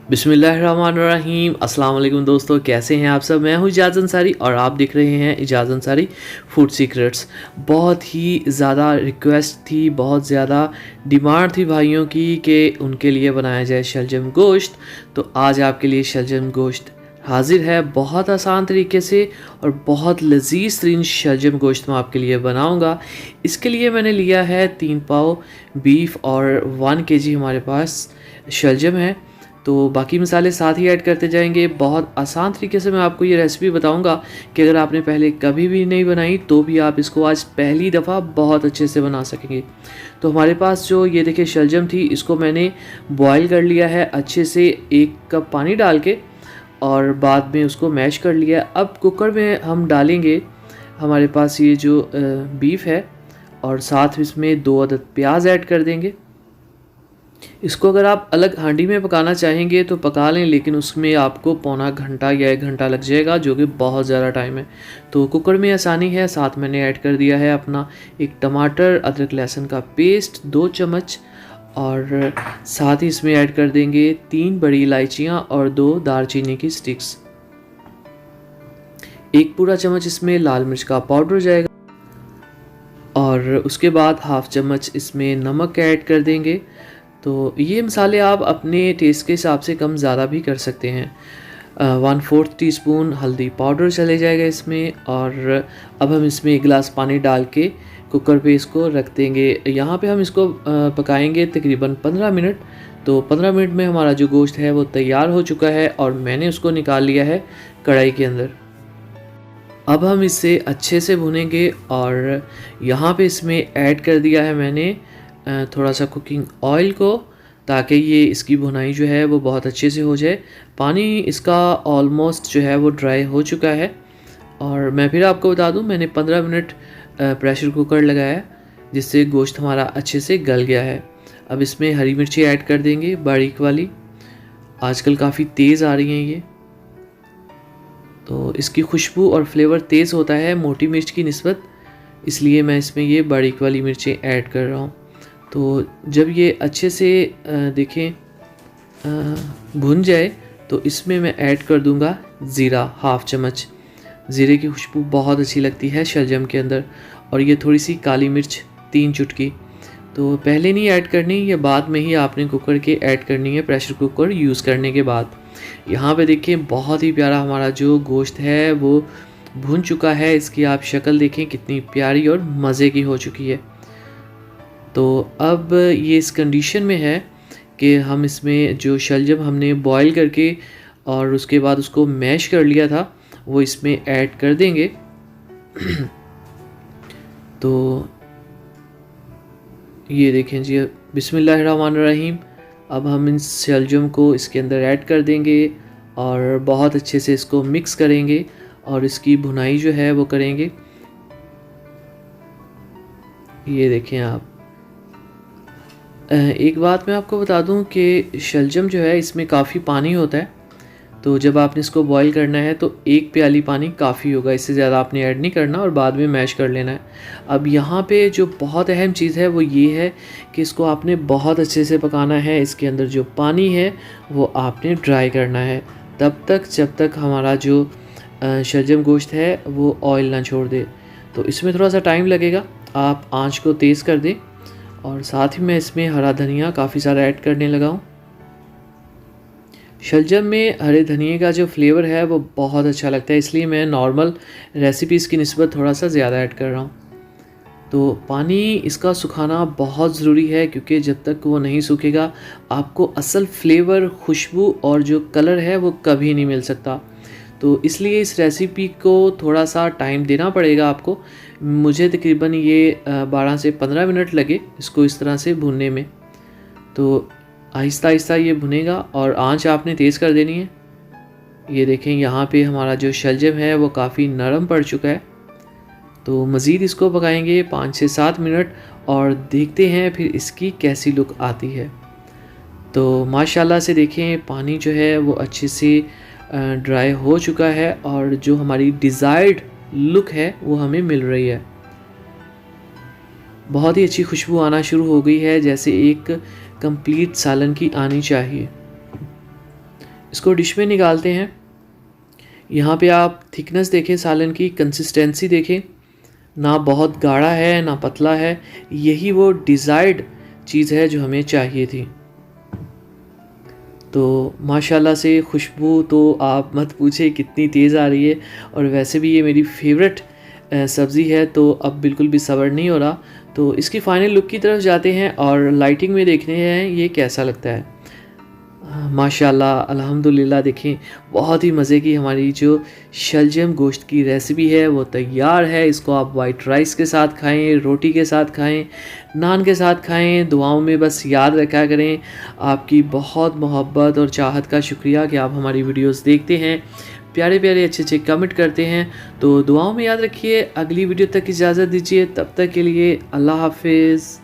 बिस्मिल्लाहिर्रहमानिर्रहीम। अस्सलाम वालेकुम दोस्तों, कैसे हैं आप सब। मैं हूं इजाज़ अंसारी और आप देख रहे हैं इजाज़ अंसारी फूड सीक्रेट्स। बहुत ही ज़्यादा रिक्वेस्ट थी, बहुत ज़्यादा डिमांड थी भाइयों की कि उनके लिए बनाया जाए शलजम गोश्त। तो आज आपके लिए शलजम गोश्त हाजिर है बहुत आसान तरीके से और बहुत लजीज तरीन शलजम गोश्त मैं आपके लिए बनाऊंगा। इसके लिए मैंने लिया है 3 पाव बीफ और 1 केजी हमारे पास शलजम है। तो बाकी मसाले साथ ही ऐड करते जाएंगे। बहुत आसान तरीके से मैं आपको ये रेसिपी बताऊंगा कि अगर आपने पहले कभी भी नहीं बनाई तो भी आप इसको आज पहली दफ़ा बहुत अच्छे से बना सकेंगे। तो हमारे पास जो ये देखिए शलजम थी, इसको मैंने बॉयल कर लिया है अच्छे से 1 कप पानी डाल के और बाद में उसको मैश कर लिया। अब कुकर में हम डालेंगे हमारे पास ये जो बीफ है और साथ इसमें 2 अदद प्याज ऐड कर देंगे। इसको अगर आप अलग हांडी में पकाना चाहेंगे तो पका लें, लेकिन उसमें आपको पौना घंटा या 1 घंटा लग जाएगा, जो कि बहुत ज़्यादा टाइम है। तो कुकर में आसानी है। साथ मैंने ऐड कर दिया है अपना 1 टमाटर, अदरक लहसुन का पेस्ट 2 चम्मच और साथ ही इसमें ऐड कर देंगे 3 बड़ी इलायचियाँ और 2 दालचीनी की स्टिक्स। 1 पूरा चम्मच इसमें लाल मिर्च का पाउडर जाएगा और उसके बाद हाफ चम्मच इसमें नमक ऐड कर देंगे। तो ये मसाले आप अपने टेस्ट के हिसाब से कम ज़्यादा भी कर सकते हैं। 1/4 टीस्पून हल्दी पाउडर चले जाएगा इसमें और अब हम इसमें 1 गिलास पानी डाल के कुकर पे इसको रख देंगे। यहाँ पे हम इसको पकाएंगे तकरीबन 15 मिनट। तो 15 मिनट में हमारा जो गोश्त है वो तैयार हो चुका है और मैंने उसको निकाल लिया है कढ़ाई के अंदर। अब हम इसे अच्छे से भुनेंगे और यहाँ पे इसमें ऐड कर दिया है मैंने थोड़ा सा कुकिंग ऑयल को, ताकि ये इसकी भुनाई जो है वो बहुत अच्छे से हो जाए। पानी इसका ऑलमोस्ट जो है वो ड्राई हो चुका है और मैं फिर आपको बता दूं, मैंने 15 मिनट प्रेशर कुकर लगाया जिससे गोश्त हमारा अच्छे से गल गया है। अब इसमें हरी मिर्ची ऐड कर देंगे बारीक वाली, आजकल काफ़ी तेज़ आ रही हैं ये, तो इसकी खुशबू और फ्लेवर तेज़ होता है मोटी मिर्च की निस्बत, इसलिए मैं इसमें ये बारीक वाली मिर्चें ऐड कर रहा हूँ। तो जब ये अच्छे से देखें भुन जाए तो इसमें मैं ऐड कर दूंगा ज़ीरा हाफ चम्मच। ज़ीरे की खुशबू बहुत अच्छी लगती है शलजम के अंदर। और ये थोड़ी सी काली मिर्च 3 चुटकी, तो पहले नहीं ऐड करनी, ये बाद में ही आपने कुकर के ऐड करनी है प्रेशर कुकर यूज़ करने के बाद। यहाँ पे देखिए बहुत ही प्यारा हमारा जो गोश्त है वो भुन चुका है। इसकी आप शक्ल देखें कितनी प्यारी और मज़े की हो चुकी है। तो अब ये इस कंडीशन में है कि हम इसमें जो शलजम हमने बॉईल करके और उसके बाद उसको मैश कर लिया था वो इसमें ऐड कर देंगे। तो ये देखें जी, बिस्मिल्लाहिर्रहमानिर्रहीम। अब हम इन शलजम को इसके अंदर ऐड कर देंगे और बहुत अच्छे से इसको मिक्स करेंगे और इसकी भुनाई जो है वो करेंगे। ये देखें आप, एक बात मैं आपको बता दूं कि शलजम जो है इसमें काफ़ी पानी होता है, तो जब आपने इसको बॉईल करना है तो 1 प्याली पानी काफ़ी होगा, इससे ज़्यादा आपने ऐड नहीं करना और बाद में मैश कर लेना है। अब यहाँ पे जो बहुत अहम चीज़ है वो ये है कि इसको आपने बहुत अच्छे से पकाना है। इसके अंदर जो पानी है वो आपने ड्राई करना है तब तक जब तक हमारा जो शलजम गोश्त है वो ऑयल ना छोड़ दे। तो इसमें थोड़ा सा टाइम लगेगा, आप आँच को तेज़ कर दें। और साथ ही मैं इसमें हरा धनिया काफ़ी सारा ऐड करने लगा हूँ। शलजम में हरे धनिए का जो फ्लेवर है वो बहुत अच्छा लगता है, इसलिए मैं नॉर्मल रेसिपीज़ की निस्बत थोड़ा सा ज़्यादा ऐड कर रहा हूँ। तो पानी इसका सुखाना बहुत ज़रूरी है, क्योंकि जब तक वो नहीं सूखेगा आपको असल फ्लेवर, खुशबू और जो कलर है वो कभी नहीं मिल सकता। तो इसलिए इस रेसिपी को थोड़ा सा टाइम देना पड़ेगा आपको। मुझे तकरीबन ये 12 से 15 मिनट लगे इसको इस तरह से भुनने में। तो आहिस्ता आहिस्ता ये भुनेगा और आंच आपने तेज़ कर देनी है। ये देखें यहाँ पे हमारा जो शलजम है वो काफ़ी नरम पड़ चुका है। तो मज़ीद इसको पकाएंगे 5 से 7 मिनट और देखते हैं फिर इसकी कैसी लुक आती है। तो माशाल्लाह से देखें पानी जो है वो अच्छे से ड्राई हो चुका है और जो हमारी डिज़ायर्ड लुक है वो हमें मिल रही है। बहुत ही अच्छी खुशबू आना शुरू हो गई है, जैसे एक कंप्लीट सालन की आनी चाहिए। इसको डिश में निकालते हैं। यहाँ पे आप थिकनेस देखें, सालन की कंसिस्टेंसी देखें, ना बहुत गाढ़ा है ना पतला है। यही वो डिज़ायर्ड चीज़ है जो हमें चाहिए थी। तो माशाल्लाह से खुशबू तो आप मत पूछे कितनी तेज़ आ रही है, और वैसे भी ये मेरी फेवरेट सब्ज़ी है, तो अब बिल्कुल भी सब्र नहीं हो रहा। तो इसकी फ़ाइनल लुक की तरफ जाते हैं और लाइटिंग में देखते हैं ये कैसा लगता है। माशाल्लाह अल्हम्दुलिल्लाह, देखें बहुत ही मज़े की हमारी जो शलजम गोश्त की रेसिपी है वो तैयार है। इसको आप वाइट राइस के साथ खाएं, रोटी के साथ खाएं, नान के साथ खाएं। दुआओं में बस याद रखा करें। आपकी बहुत मोहब्बत और चाहत का शुक्रिया कि आप हमारी वीडियोस देखते हैं, प्यारे प्यारे अच्छे अच्छे कमेंट करते हैं। तो दुआओं में याद रखिए। अगली वीडियो तक इजाज़त दीजिए, तब तक के लिए अल्लाह हाफिज़।